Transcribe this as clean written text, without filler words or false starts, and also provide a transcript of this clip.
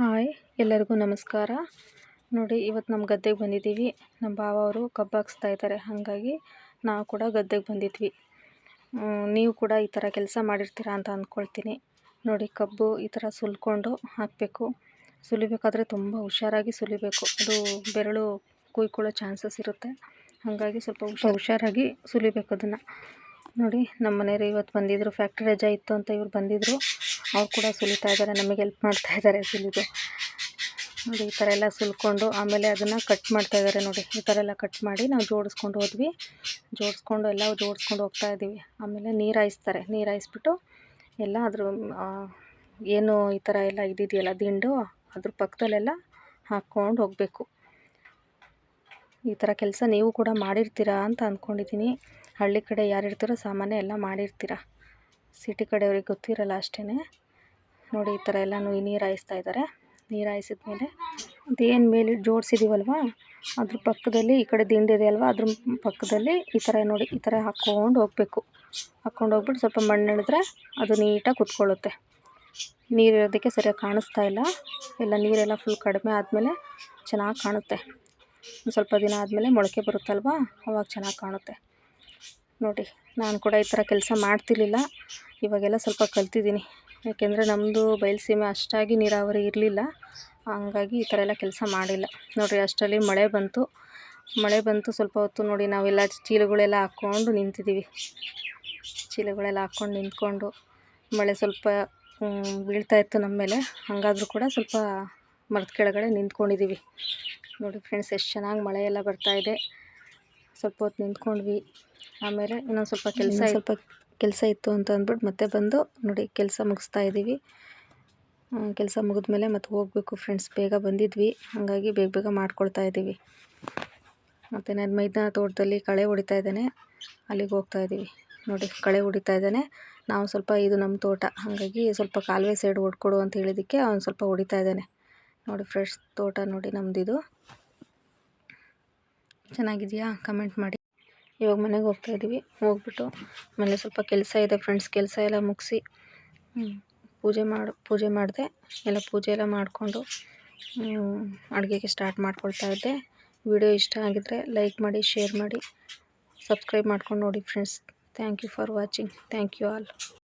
Hi, ಎಲ್ಲರಿಗೂ ನಮಸ್ಕಾರ. ನೋಡಿ, ಇವತ್ತು ನಮ್ಮ ಗದ್ದೆಗೆ ಬಂದಿದ್ದೀವಿ. ನಮ್ಮ ಭಾವ ಅವರು ಕಬ್ಬು ಹಾಕ್ಸ್ತಾ ಇದ್ದಾರೆ. ಹಾಗಾಗಿ ನಾವು ಕೂಡ ಗದ್ದೆಗೆ ಬಂದಿದ್ವಿ. ನೀವು ಕೂಡ ಈ ಥರ ಕೆಲಸ ಮಾಡಿರ್ತೀರಾ ಅಂತ ಅಂದ್ಕೊಳ್ತೀನಿ. ನೋಡಿ, ಕಬ್ಬು ಈ ಥರ ಸುಲ್ಕೊಂಡು ಹಾಕಬೇಕು. ಸುಲಿಬೇಕಾದ್ರೆ ತುಂಬ ಹುಷಾರಾಗಿ ಸುಲಿಬೇಕು. ಅದು ಬೆರಳು ಕುಯ್ಕೊಳ್ಳೋ ಚಾನ್ಸಸ್ ಇರುತ್ತೆ. ಹಾಗಾಗಿ ಸ್ವಲ್ಪ ಹುಷಾರಾಗಿ ಸುಲಿಬೇಕು ಅದನ್ನು. ನೋಡಿ, ನಮ್ಮ ಮನೆಯವರು ಇವತ್ತು ಬಂದಿದ್ದರು. ಫ್ಯಾಕ್ಟ್ರಿ ರಜಾ ಇತ್ತು ಅಂತ ಇವ್ರು ಬಂದಿದ್ದರು. ಅವ್ರು ಕೂಡ ಸುಲಿತಾ ಇದ್ದಾರೆ, ನಮಗೆ ಹೆಲ್ಪ್ ಮಾಡ್ತಾ ಇದ್ದಾರೆ ಸುಲಿದು. ನೋಡಿ, ಈ ಥರ ಎಲ್ಲ ಸುಲ್ಕೊಂಡು ಆಮೇಲೆ ಅದನ್ನು ಕಟ್ ಮಾಡ್ತಾ ಇದ್ದಾರೆ. ನೋಡಿ, ಈ ಥರ ಎಲ್ಲ ಕಟ್ ಮಾಡಿ ನಾವು ಜೋಡಿಸ್ಕೊಂಡು ಹೋದ್ವಿ. ಜೋಡಿಸ್ಕೊಂಡು ಹೋಗ್ತಾ ಇದ್ದೀವಿ. ಆಮೇಲೆ ನೀರು ಹಾಯಿಸ್ತಾರೆ. ನೀರು ಹಾಯಿಸ್ಬಿಟ್ಟು ಎಲ್ಲ ಅದ್ರ ಏನು ಈ ಥರ ಎಲ್ಲ ಇದಿದೆಯಲ್ಲ ದಿಂಡು, ಅದ್ರ ಪಕ್ಕದಲ್ಲೆಲ್ಲ ಹಾಕ್ಕೊಂಡು ಹೋಗಬೇಕು. ಈ ಥರ ಕೆಲಸ ನೀವು ಕೂಡ ಮಾಡಿರ್ತೀರಾ ಅಂತ ಅಂದ್ಕೊಂಡಿದ್ದೀನಿ. ಹಳ್ಳಿ ಕಡೆ ಯಾರಿರ್ತೀರೋ ಸಾಮಾನ್ಯ ಎಲ್ಲ ಮಾಡಿರ್ತೀರ. ಸಿಟಿ ಕಡೆಯವ್ರಿಗೆ ಗೊತ್ತಿರಲ್ಲ ಅಷ್ಟೇ. ನೋಡಿ, ಈ ಥರ ಎಲ್ಲನೂ ನೀರು ಹಾಯಿಸ್ತಾ ಇದ್ದಾರೆ. ನೀರು ಹಾಯಿಸಿದ್ಮೇಲೆ ಅದೇನು ಮೇಲೆ ಜೋಡಿಸಿದ್ದೀವಲ್ವ, ಅದ್ರ ಪಕ್ಕದಲ್ಲಿ ಈ ಕಡೆ ದಿಂಡಿದೆ ಅಲ್ವ, ಅದ್ರ ಪಕ್ಕದಲ್ಲಿ ಈ ಥರ ನೋಡಿ, ಈ ಥರ ಹಾಕ್ಕೊಂಡು ಹೋಗಬೇಕು. ಹಾಕ್ಕೊಂಡು ಹೋಗ್ಬಿಟ್ಟು ಸ್ವಲ್ಪ ಮಣ್ಣು ಎಳೆದ್ರೆ ಅದು ನೀಟಾಗಿ ಕುತ್ಕೊಳ್ಳುತ್ತೆ. ನೀರಿರೋದಕ್ಕೆ ಸರಿಯಾಗಿ ಕಾಣಿಸ್ತಾ ಇಲ್ಲ. ಎಲ್ಲ ನೀರೆಲ್ಲ ಫುಲ್ ಕಡಿಮೆ ಆದಮೇಲೆ ಚೆನ್ನಾಗಿ ಕಾಣುತ್ತೆ. ಸ್ವಲ್ಪ ದಿನ ಆದಮೇಲೆ ಮೊಳಕೆ ಬರುತ್ತಲ್ವ, ಅವಾಗ ಚೆನ್ನಾಗಿ ಕಾಣುತ್ತೆ. ನೋಡಿ, ನಾನು ಕೂಡ ಈ ಥರ ಕೆಲಸ ಮಾಡ್ತಿರ್ಲಿಲ್ಲ. ಇವಾಗೆಲ್ಲ ಸ್ವಲ್ಪ ಕಲ್ತಿದ್ದೀನಿ. ಯಾಕೆಂದರೆ ನಮ್ಮದು ಬಯಲುಸೀಮೆ ಅಷ್ಟಾಗಿ ನೀರಾವರಿ ಇರಲಿಲ್ಲ. ಹಂಗಾಗಿ ಈ ಥರ ಎಲ್ಲ ಕೆಲಸ ಮಾಡಿಲ್ಲ. ನೋಡಿರಿ, ಅಷ್ಟರಲ್ಲಿ ಮಳೆ ಬಂತು. ಸ್ವಲ್ಪ ಹೊತ್ತು ನೋಡಿ, ನಾವೆಲ್ಲ ಚೀಲಗಳೆಲ್ಲ ಹಾಕ್ಕೊಂಡು ನಿಂತಿದ್ದೀವಿ. ಚೀಲಗಳೆಲ್ಲ ಹಾಕ್ಕೊಂಡು ನಿಂತ್ಕೊಂಡು ಮಳೆ ಸ್ವಲ್ಪ ಬೀಳ್ತಾಯಿತ್ತು ನಮ್ಮ ಮೇಲೆ. ಹಾಗಾದರೂ ಕೂಡ ಸ್ವಲ್ಪ ಮರದ ಕೆಳಗಡೆ ನಿಂತ್ಕೊಂಡಿದ್ದೀವಿ. ನೋಡಿ ಫ್ರೆಂಡ್ಸ್, ಎಷ್ಟು ಚೆನ್ನಾಗಿ ಮಳೆ ಎಲ್ಲ ಬರ್ತಾಯಿದೆ. ಸ್ವಲ್ಪ ಹೊತ್ತು ನಿಂತ್ಕೊಂಡ್ವಿ. ಆಮೇಲೆ ಇನ್ನೊಂದು ಸ್ವಲ್ಪ ಕೆಲಸ ಇತ್ತು ಅಂತ ಅಂದ್ಬಿಟ್ಟು ಮತ್ತೆ ಬಂದು ನೋಡಿ ಕೆಲಸ ಮುಗಿಸ್ತಾ ಇದ್ದೀವಿ. ಕೆಲಸ ಮುಗಿದ್ಮೇಲೆ ಮತ್ತೆ ಹೋಗಬೇಕು ಫ್ರೆಂಡ್ಸ್. ಬೇಗ ಬಂದಿದ್ವಿ, ಹಾಗಾಗಿ ಬೇಗ ಮಾಡ್ಕೊಳ್ತಾ ಇದ್ದೀವಿ. ಮತ್ತು ನಾನು ಮೈದಾನ ತೋಟದಲ್ಲಿ ಕಳೆ ಹೊಡಿತಾ ಇದ್ದೇನೆ, ಅಲ್ಲಿಗೆ ಹೋಗ್ತಾ ಇದ್ದೀವಿ. ನೋಡಿ, ಕಳೆ ಹೊಡಿತಾ ಇದ್ದಾನೆ. ನಾವು ಸ್ವಲ್ಪ ಇದು ನಮ್ಮ ತೋಟ, ಹಾಗಾಗಿ ಸ್ವಲ್ಪ ಕಾಲುವೆ ಸೈಡ್ ಹೊಡ್ಕೊಡು ಅಂತ ಹೇಳಿದ್ದಕ್ಕೆ ಅವನು ಸ್ವಲ್ಪ ಹೊಡಿತಾ ಇದ್ದಾನೆ. ನೋಡಿ ಫ್ರೆಶ್ ತೋಟ ನೋಡಿ ನಮ್ಮದಿದು. ಚೆನ್ನಾಗಿದೆಯಾ? ಕಮೆಂಟ್ ಮಾಡಿ. ಇವಾಗ ಮನೆಗೆ ಹೋಗ್ತಾ ಇದ್ದೀವಿ. ಹೋಗ್ಬಿಟ್ಟು ಮನೆ ಸ್ವಲ್ಪ ಕೆಲಸ ಇದೆ ಫ್ರೆಂಡ್ಸ್. ಕೆಲಸ ಎಲ್ಲ ಮುಗಿಸಿ ಪೂಜೆ ಮಾಡಿದೆ. ಎಲ್ಲ ಪೂಜೆ ಎಲ್ಲ ಮಾಡಿಕೊಂಡು ಅಡುಗೆಗೆ ಸ್ಟಾರ್ಟ್ ಮಾಡ್ಕೊಳ್ತಾ ಇದ್ದೆ. ವಿಡಿಯೋ ಇಷ್ಟ ಆಗಿದ್ದರೆ ಲೈಕ್ ಮಾಡಿ, ಶೇರ್ ಮಾಡಿ, ಸಬ್ಸ್ಕ್ರೈಬ್ ಮಾಡ್ಕೊಂಡು ನೋಡಿ friends. Thank you for watching. Thank you all.